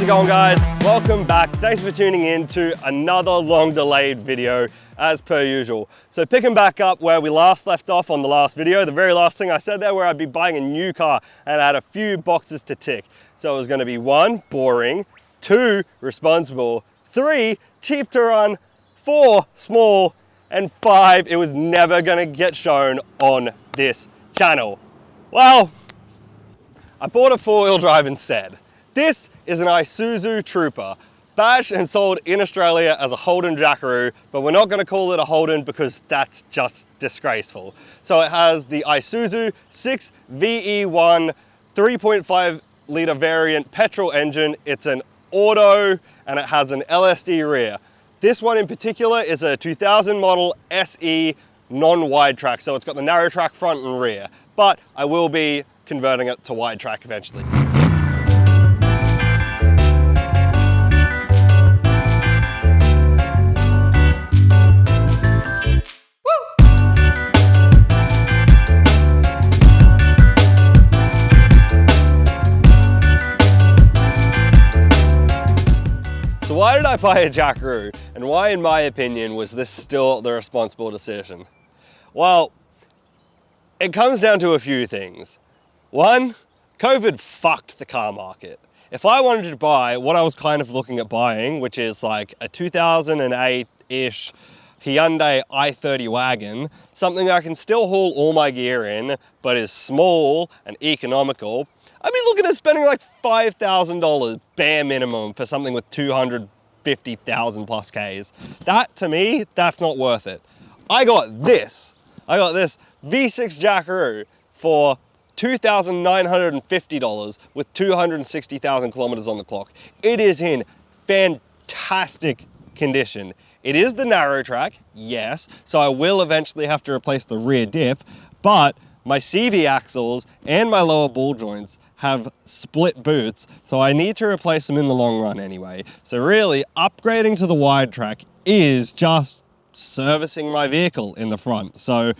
it going, guys? Welcome back. Thanks for tuning in to another long delayed video as per usual. So picking back up where we last left off on the last video, the very last thing I said there, where I'd be buying a new car and I had a few boxes to tick. So it was going to be 1, boring, 2, responsible, 3, cheap to run, 4, small, and 5, it was never going to get shown on this channel. Well, I bought a 4-wheel drive instead. This is an Isuzu Trooper, badged and sold in Australia as a Holden Jackaroo, but we're not going to call it a Holden because that's just disgraceful. So it has the Isuzu 6 VE1 3.5 litre variant petrol engine. It's an auto and it has an LSD rear. This one in particular is a 2000 model SE non-wide track, so it's got the narrow track front and rear, but I will be converting it to wide track eventually. So why did I buy a Jackaroo, and why, in my opinion, was this still the responsible decision? Well, it comes down to a few things. One, COVID fucked the car market. If I wanted to buy what I was kind of looking at buying, which is like a 2008-ish Hyundai i30 wagon, something I can still haul all my gear in, but is small and economical, I'd be looking at spending like $5,000 bare minimum for something with 250,000 plus Ks. That, to me, that's not worth it. I got this V6 Jackaroo for $2,950 with 260,000 kilometers on the clock. It is in fantastic condition. It is the narrow track, yes, so I will eventually have to replace the rear diff, but my CV axles and my lower ball joints have split boots, so I need to replace them in the long run anyway. So really, upgrading to the wide track is just servicing my vehicle in the front. So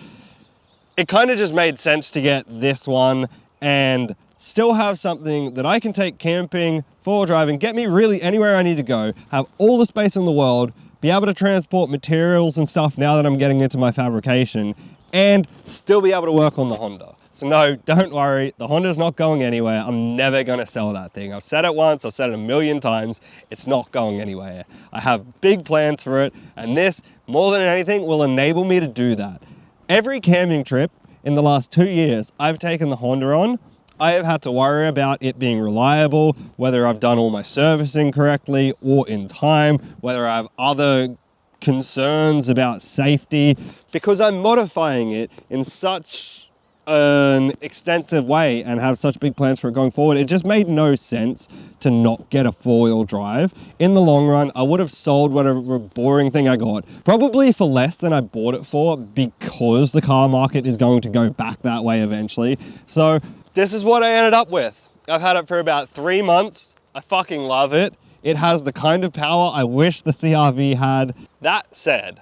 it kind of just made sense to get this one and still have something that I can take camping, four-wheel driving, get me really anywhere I need to go, have all the space in the world, be able to transport materials and stuff now that I'm getting into my fabrication, and still be able to work on the Honda. So no, don't worry, the Honda's not going anywhere. I'm never gonna sell that thing. I've said it once, I've said it a million times, it's not going anywhere. I have big plans for it, and this, more than anything, will enable me to do that. Every camping trip in the last 2 years I've taken the Honda on, I have had to worry about it being reliable, whether I've done all my servicing correctly or in time, whether I have other concerns about safety, because I'm modifying it in such an extensive way and have such big plans for it going forward. It just made no sense to not get a four-wheel drive. In the long run, I would have sold whatever boring thing I got, probably for less than I bought it for, because the car market is going to go back that way eventually. So this is what I ended up with. I've had it for about 3 months. I fucking love it. It has the kind of power I wish the CR-V had. That said,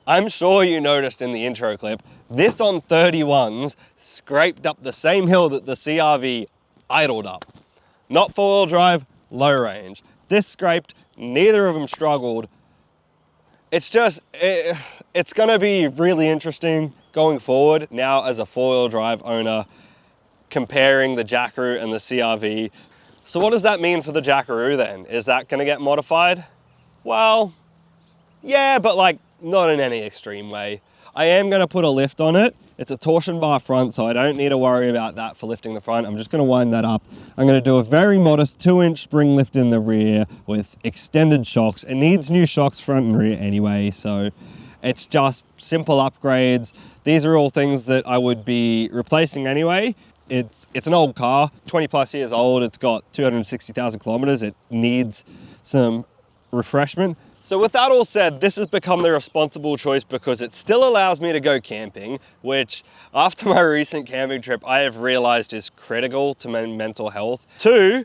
I'm sure you noticed in the intro clip, this on 31s scraped up the same hill that the CR-V idled up. Not four-wheel drive, low range. This scraped, neither of them struggled. It's just, it's gonna be really interesting going forward now as a four-wheel drive owner, comparing the Jackaroo and the CR-V. So what does that mean for the Jackaroo then? Is that gonna get modified? Well, yeah, but like not in any extreme way. I am gonna put a lift on it. It's a torsion bar front, so I don't need to worry about that for lifting the front. I'm just gonna wind that up. I'm gonna do a very modest 2-inch spring lift in the rear with extended shocks. It needs new shocks front and rear anyway, so it's just simple upgrades. These are all things that I would be replacing anyway. It's an old car, 20 plus years old. It's got 260,000 kilometers. It needs some refreshment. So with that all said, this has become the responsible choice because it still allows me to go camping, which after my recent camping trip, I have realized is critical to my mental health. 2,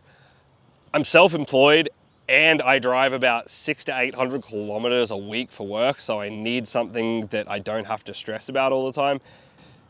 I'm self-employed and I drive about 600 to 800 kilometers a week for work. So I need something that I don't have to stress about all the time.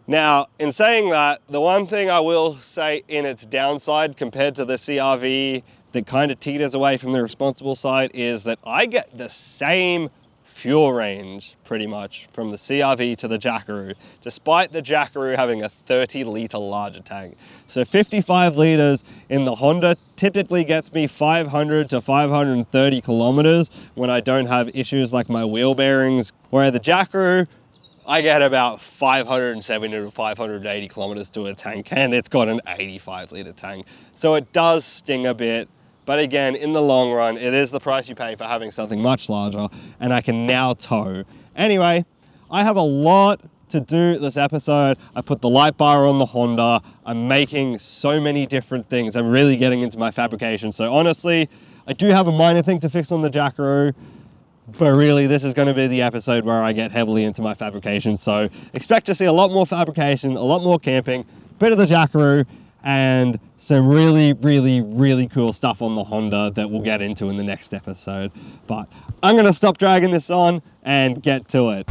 Now, in saying that, the one thing I will say in its downside compared to the CR-V that kind of teeters away from the responsible side is that I get the same fuel range pretty much from the CRV to the Jackaroo, despite the Jackaroo having a 30-litre larger tank. So 55 litres in the Honda typically gets me 500 to 530 kilometers when I don't have issues like my wheel bearings, where the Jackaroo, I get about 570 to 580 kilometers to a tank, and it's got an 85-litre tank. So it does sting a bit. But again, in the long run, it is the price you pay for having something much larger, and I can now tow. Anyway, I have a lot to do this episode. I put the light bar on the Honda. I'm making so many different things. I'm really getting into my fabrication. So honestly, I do have a minor thing to fix on the Jackaroo, but really this is going to be the episode where I get heavily into my fabrication. So expect to see a lot more fabrication, a lot more camping, a bit of the Jackaroo, and some really cool stuff on the Honda that we'll get into in the next episode. But I'm going to stop dragging this on and get to it.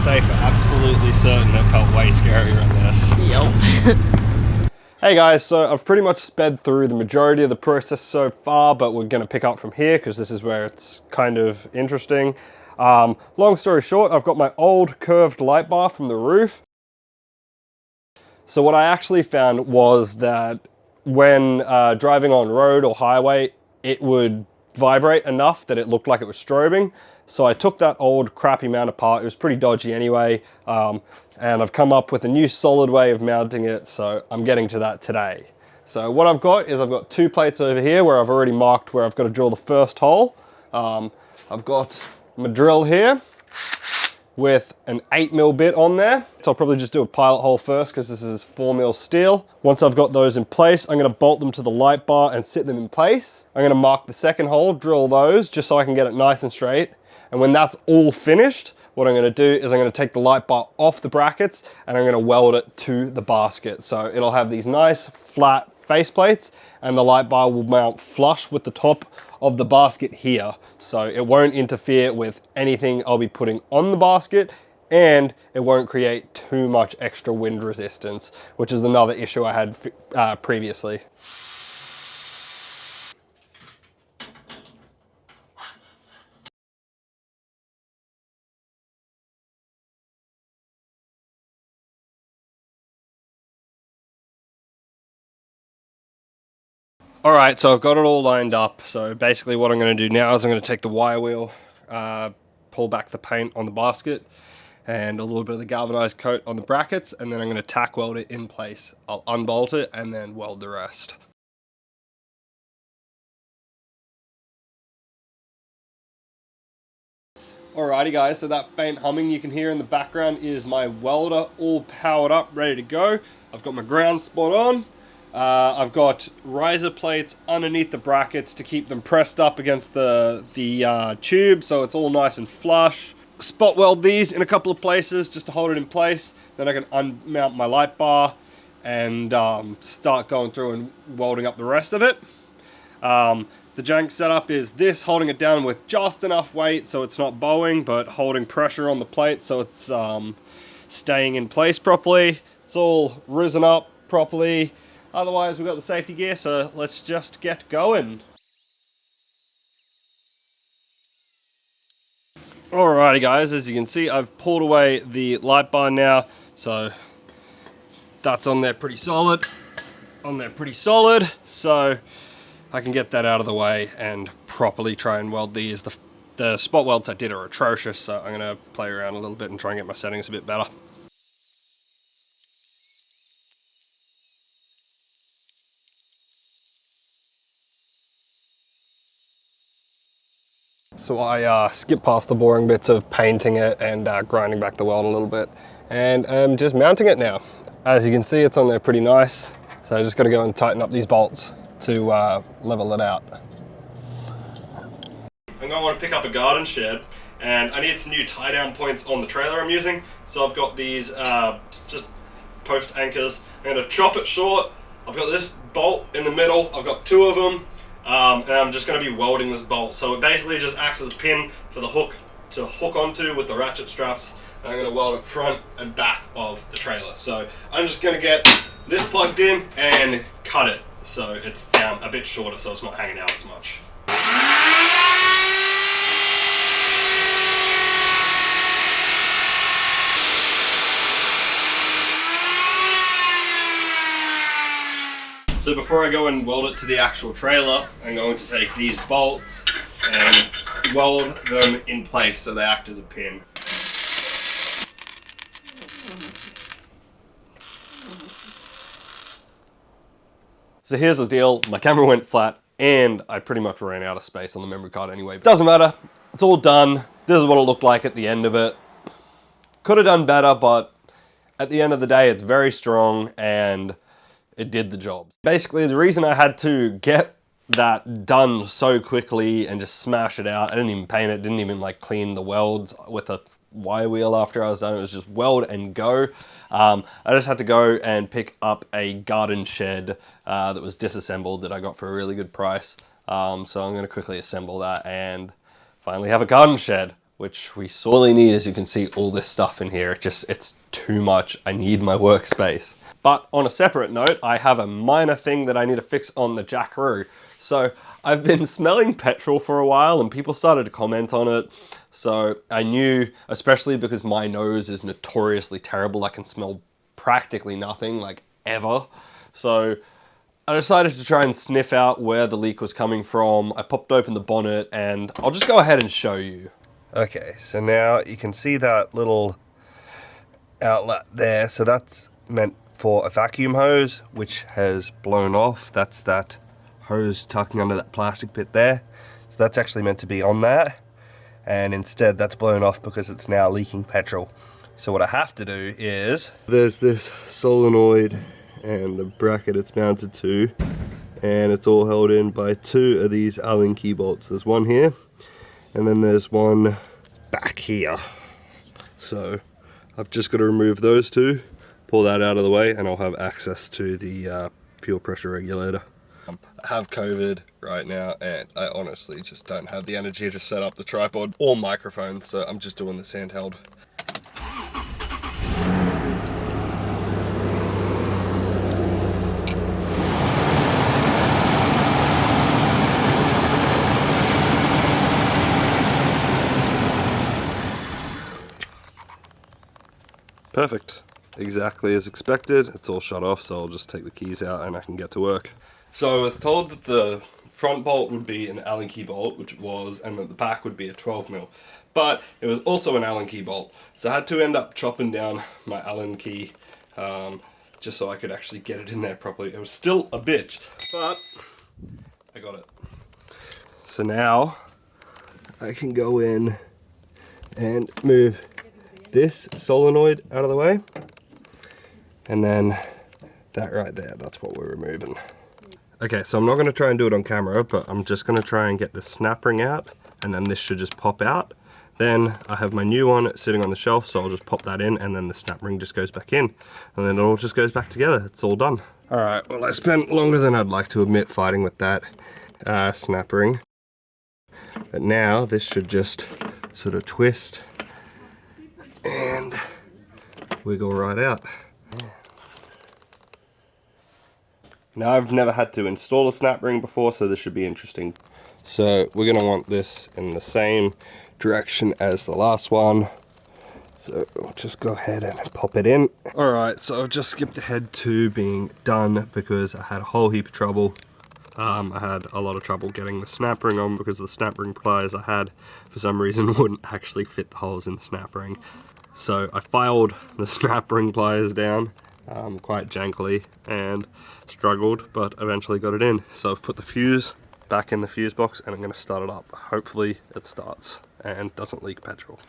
Absolutely certain it felt way scarier in this. Yep. Hey guys, so I've pretty much sped through the majority of the process so far, but we're going to pick up from here because this is where it's kind of interesting. Long story short, I've got my old curved light bar from the roof. So what I actually found was that when driving on road or highway, it would vibrate enough that it looked like it was strobing. So I took that old crappy mount apart. It was pretty dodgy anyway. And I've come up with a new solid way of mounting it. So I'm getting to that today. So what I've got is I've got two plates over here where I've already marked where I've got to drill the first hole. I've got my drill here with an 8mm bit on there. So I'll probably just do a pilot hole first because this is 4mm steel. Once I've got those in place, I'm going to bolt them to the light bar and sit them in place. I'm going to mark the second hole, drill those just so I can get it nice and straight. And when that's all finished, what I'm going to do is I'm going to take the light bar off the brackets and I'm going to weld it to the basket. So it'll have these nice flat face plates and the light bar will mount flush with the top of the basket here. So it won't interfere with anything I'll be putting on the basket, and it won't create too much extra wind resistance, which is another issue I had previously. All right, so I've got it all lined up. So basically what I'm going to do now is I'm going to take the wire wheel, pull back the paint on the basket and a little bit of the galvanized coat on the brackets, and then I'm going to tack weld it in place. I'll unbolt it and then weld the rest. Alrighty guys, so that faint humming you can hear in the background is my welder all powered up, ready to go. I've got my ground spot on. I've got riser plates underneath the brackets to keep them pressed up against the tube so it's all nice and flush. Spot weld these in a couple of places just to hold it in place. Then I can unmount my light bar and start going through and welding up the rest of it. The jank setup is this, holding it down with just enough weight so it's not bowing, but holding pressure on the plate so it's staying in place properly. It's all risen up properly. Otherwise, we've got the safety gear, so let's just get going. Alrighty guys, as you can see, I've pulled away the light bar now, so that's on there pretty solid. So I can get that out of the way and properly try and weld these. The spot welds I did are atrocious, so I'm gonna play around a little bit and try and get my settings a bit better. So I skipped past the boring bits of painting it and grinding back the weld a little bit, and I'm just mounting it now. As you can see, it's on there pretty nice. So I just got to go and tighten up these bolts to level it out. I'm going to want to pick up a garden shed, and I need some new tie down points on the trailer I'm using. So I've got these just post anchors. I'm going to chop it short. I've got this bolt in the middle. I've got 2 of them. And I'm just going to be welding this bolt. So it basically just acts as a pin for the hook to hook onto with the ratchet straps. And I'm going to weld it front and back of the trailer. So I'm just going to get this plugged in and cut it so it's down a bit shorter so it's not hanging out as much. So before I go and weld it to the actual trailer, I'm going to take these bolts and weld them in place so they act as a pin. So here's the deal, my camera went flat and I pretty much ran out of space on the memory card anyway. Doesn't matter, it's all done. This is what it looked like at the end of it. Could have done better, but at the end of the day, it's very strong and it did the job. Basically, the reason I had to get that done so quickly and just smash it out, I didn't even paint it, didn't even like clean the welds with a wire wheel after I was done. It was just weld and go. I just had to go and pick up a garden shed that was disassembled that I got for a really good price. So I'm going to quickly assemble that and finally have a garden shed, which we sorely need. As you can see, all this stuff in here, it's too much. I need my workspace. But on a separate note, I have a minor thing that I need to fix on the jackaroo. So I've been smelling petrol for a while and people started to comment on it. So I knew, especially because my nose is notoriously terrible, I can smell practically nothing, like ever. So I decided to try and sniff out where the leak was coming from. I popped open the bonnet and I'll just go ahead and show you. Okay, so now you can see that little outlet there. So that's meant for a vacuum hose, which has blown off. That's that hose tucking under that plastic bit there. So that's actually meant to be on that. And instead that's blown off because it's now leaking petrol. So what I have to do is, there's this solenoid and the bracket it's mounted to, and it's all held in by 2 of these Allen key bolts. There's one here, and then there's one back here. So I've just got to remove those 2, pull that out of the way, and I'll have access to the fuel pressure regulator. I have COVID right now, and I honestly just don't have the energy to set up the tripod or microphone, so I'm just doing this handheld. Perfect. Exactly as expected. It's all shut off, so I'll just take the keys out and I can get to work. So I was told that the front bolt would be an Allen key bolt, which it was, and that the back would be a 12mm. But it was also an Allen key bolt. So I had to end up chopping down my Allen key just so I could actually get it in there properly. It was still a bitch, but I got it. So now I can go in and move this solenoid out of the way, and then that right there, that's what we're removing. Okay, so I'm not going to try and do it on camera, but I'm just going to try and get the snap ring out, and then this should just pop out. Then I have my new one sitting on the shelf, so I'll just pop that in, and then the snap ring just goes back in, and then it all just goes back together. It's all done. All right, well, I spent longer than I'd like to admit fighting with that snap ring, but now this should just sort of twist and wiggle right out. Now, I've never had to install a snap ring before, so this should be interesting. So we're going to want this in the same direction as the last one. So we'll just go ahead and pop it in. All right, so I've just skipped ahead to being done because I had a whole heap of trouble. I had a lot of trouble getting the snap ring on because the snap ring pliers I had, for some reason, wouldn't actually fit the holes in the snap ring. So I filed the snap ring pliers down quite jankily and struggled, but eventually got it in. So I've put the fuse back in the fuse box and I'm going to start it up. Hopefully it starts and doesn't leak petrol.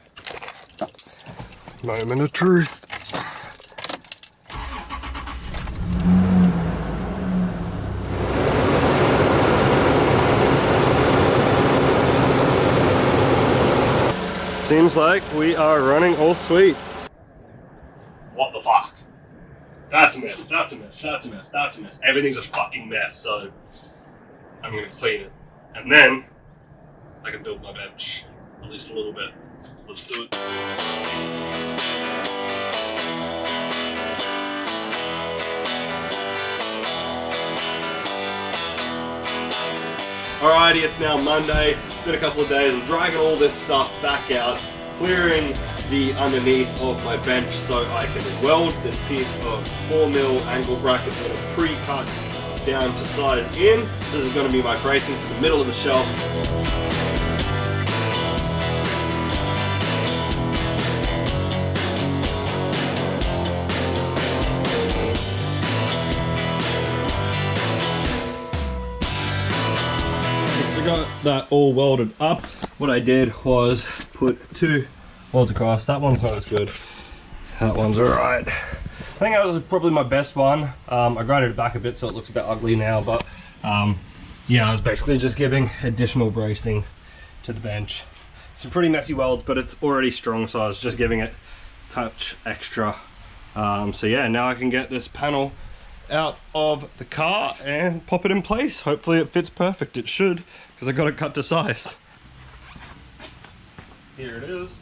Moment of truth. Seems like we are running all sweet. What the fuck? That's a mess, that's a mess, that's a mess, that's a mess. Everything's a fucking mess, so I'm gonna clean it. And then I can build my bench, at least a little bit. Let's do it. Alrighty, it's now Monday. It's been a couple of days. I'm dragging all this stuff back out, clearing the underneath of my bench so I can weld this piece of 4mm angle bracket that I've pre-cut down to size in. This is going to be my bracing for the middle of the shelf. Got that all welded up. What I did was put 2 welds across. That one's not as good. That one's alright. I think that was probably my best one. I grinded it back a bit so it looks a bit ugly now, but yeah, I was basically just giving additional bracing to the bench. Some pretty messy welds, but it's already strong, so I was just giving it a touch extra. So yeah, now I can get this panel out of the car and pop it in place. Hopefully it fits perfect. It should, because I got it cut to size. Here it is.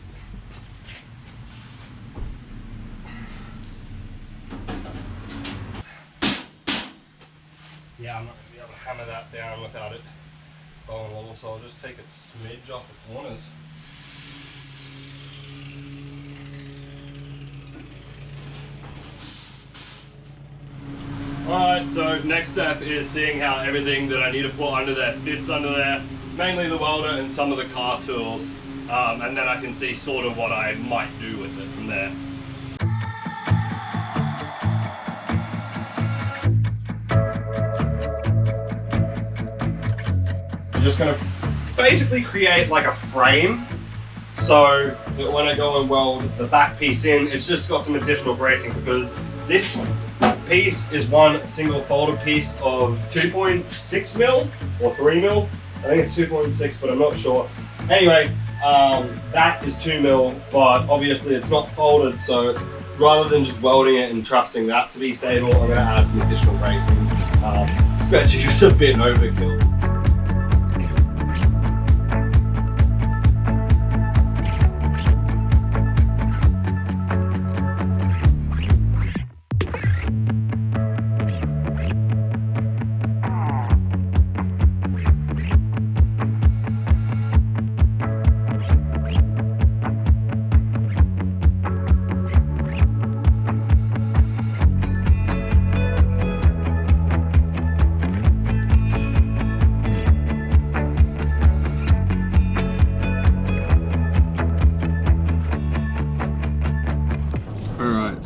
Yeah, I'm not going to be able to hammer that down without it going along, so I'll just take a smidge off the corners. Alright, so next step is seeing how everything that I need to put under there fits under there, mainly the welder and some of the car tools, and then I can see sort of what I might do with it from there. I'm just going to basically create like a frame, so that when I go and weld the back piece in, it's just got some additional bracing, because this piece is one single folded piece of 2.6mm or 3mm. I think it's 2.6, but I'm not sure. Anyway, that is 2mm, but obviously it's not folded, so rather than just welding it and trusting that to be stable, I'm going to add some additional bracing. That's just a bit overkill.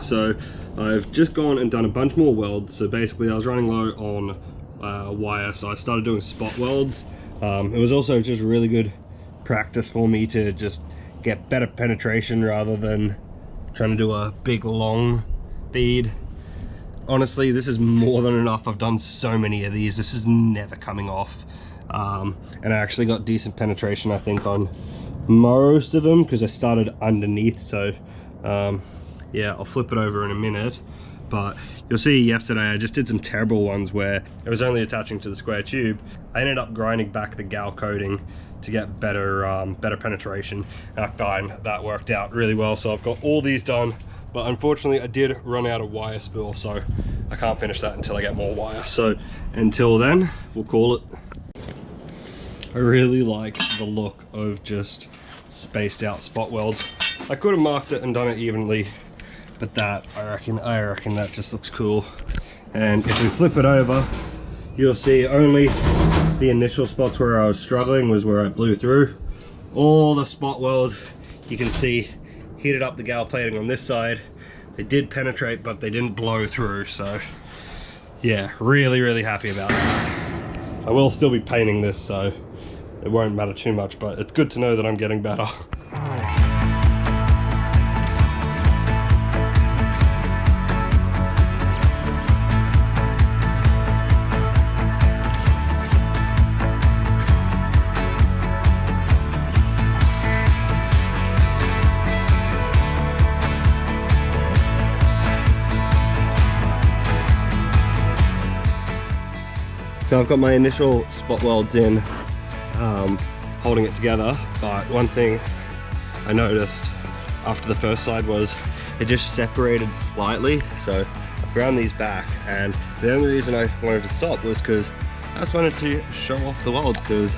So I've just gone and done a bunch more welds. So basically I was running low on wire, so I started doing spot welds. It was also just really good practice for me to just get better penetration rather than trying to do a big long bead. Honestly, this is more than enough. I've done so many of these. This is never coming off. And I actually got decent penetration, I think, on most of them because I started underneath. So yeah, I'll flip it over in a minute, but you'll see yesterday I just did some terrible ones where it was only attaching to the square tube. I ended up grinding back the gal coating to get better better penetration, and I find that worked out really well. So I've got all these done, but unfortunately I did run out of wire spool, so I can't finish that until I get more wire. So until then, we'll call it. I really like the look of just spaced out spot welds. I could have marked it and done it evenly, but that, I reckon that just looks cool. And if we flip it over, you'll see only the initial spots where I was struggling was where I blew through. All the spot welds, you can see, heated up the gal plating on this side. They did penetrate, but they didn't blow through, so yeah, really happy about that. I will still be painting this, so it won't matter too much, but it's good to know that I'm getting better. So I've got my initial spot welds in, holding it together, but one thing I noticed after the first side was it just separated slightly, so I ground these back, and the only reason I wanted to stop was because I just wanted to show off the welds, because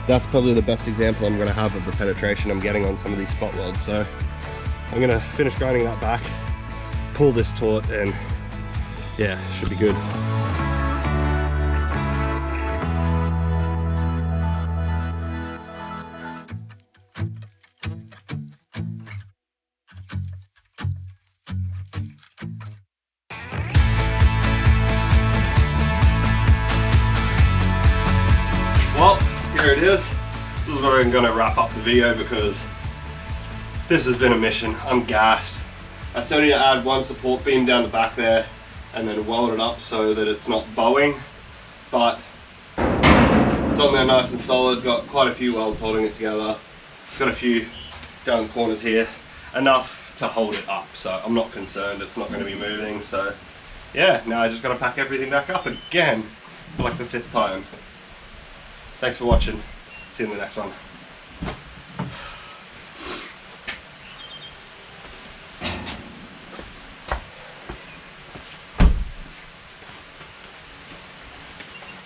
that's probably the best example I'm going to have of the penetration I'm getting on some of these spot welds. So I'm going to finish grinding that back, pull this taut, and yeah, should be good. Well, here it is. This is where I'm going to wrap up the video, because this has been a mission. I'm gassed. I still need to add one support beam down the back there and then weld it up so that it's not bowing, but it's on there nice and solid. Got quite a few welds holding it together. Got a few down the corners here, enough to hold it up, so I'm not concerned it's not going to be moving. So yeah, now I just got to pack everything back up again for like the 5th time. Thanks for watching. See you in the next one.